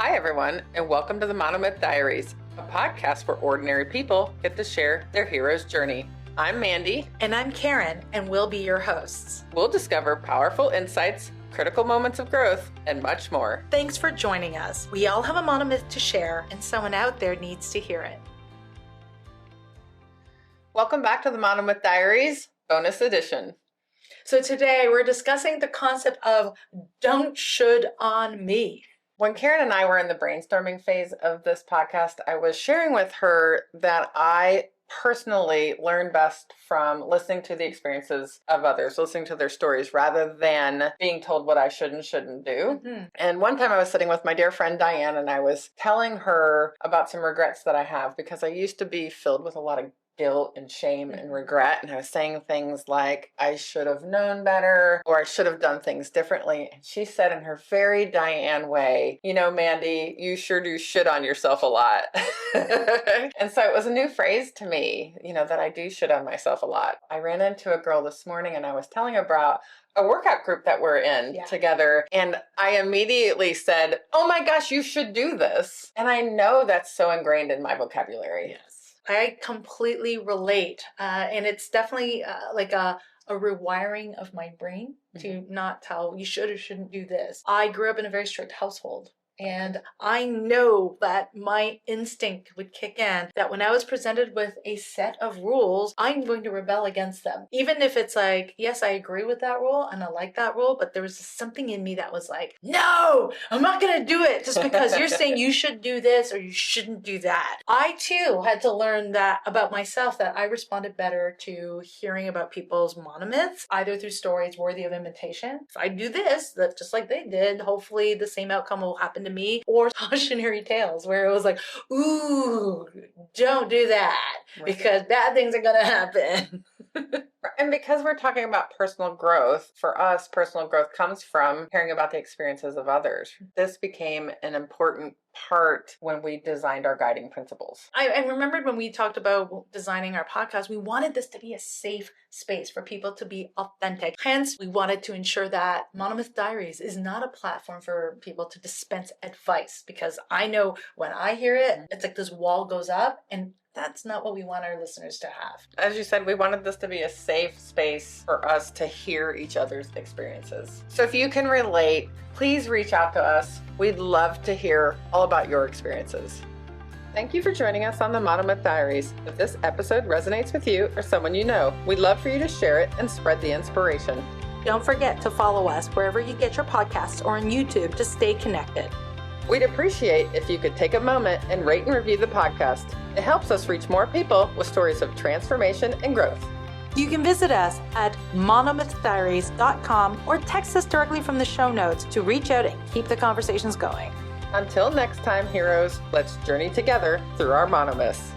Hi, everyone, and welcome to the Monomyth Diaries, a podcast where ordinary people get to share their hero's journey. I'm Mandi. And I'm Karen, and we'll be your hosts. We'll discover powerful insights, critical moments of growth, and much more. Thanks for joining us. We all have a monomyth to share, and someone out there needs to hear it. Welcome back to the Monomyth Diaries, bonus edition. So today we're discussing the concept of don't should on me. When Karen and I were in the brainstorming phase of this podcast, I was sharing with her that I personally learn best from listening to the experiences of others, listening to their stories, rather than being told what I should and shouldn't do. Mm-hmm. And one time I was sitting with my dear friend Diane, and I was telling her about some regrets that I have, because I used to be filled with a lot of guilt and shame and regret. And I was saying things like, I should have known better, or I should have done things differently. And she said in her very Diane way, you know, Mandi, you sure do shit on yourself a lot. And so it was a new phrase to me, you know, that I do shit on myself a lot. I ran into a girl this morning and I was telling her about a workout group that we're in together. And I immediately said, oh my gosh, you should do this. And I know that's so ingrained in my vocabulary. Yes. I completely relate. And it's definitely like a rewiring of my brain to not tell you should or shouldn't do this. I grew up in a very strict household. And I know that my instinct would kick in, that when I was presented with a set of rules, I'm going to rebel against them. Even if it's like, yes, I agree with that rule and I like that rule, but there was something in me that was like, no, I'm not going to do it just because you're saying you should do this or you shouldn't do that. I too had to learn that about myself, that I responded better to hearing about people's monomyths, either through stories worthy of imitation. If I do this, that's just like they did, hopefully the same outcome will happen to me, or cautionary tales where it was like, ooh, don't do that because bad things are going to happen. And because we're talking about personal growth, for us, personal growth comes from hearing about the experiences of others. This became an important part when we designed our guiding principles. I remembered when we talked about designing our podcast, we wanted this to be a safe space for people to be authentic. Hence, we wanted to ensure that Monomyth Diaries is not a platform for people to dispense advice, because I know when I hear it, it's like this wall goes up, and that's not what we want our listeners to have. As you said, we wanted this to be a safe space for us to hear each other's experiences. So if you can relate, please reach out to us. We'd love to hear all about your experiences. Thank you for joining us on the Monomyth Diaries. If this episode resonates with you or someone you know, we'd love for you to share it and spread the inspiration. Don't forget to follow us wherever you get your podcasts or on YouTube to stay connected. We'd appreciate if you could take a moment and rate and review the podcast. It helps us reach more people with stories of transformation and growth. You can visit us at monomythdiaries.com or text us directly from the show notes to reach out and keep the conversations going. Until next time, heroes, let's journey together through our monomyths.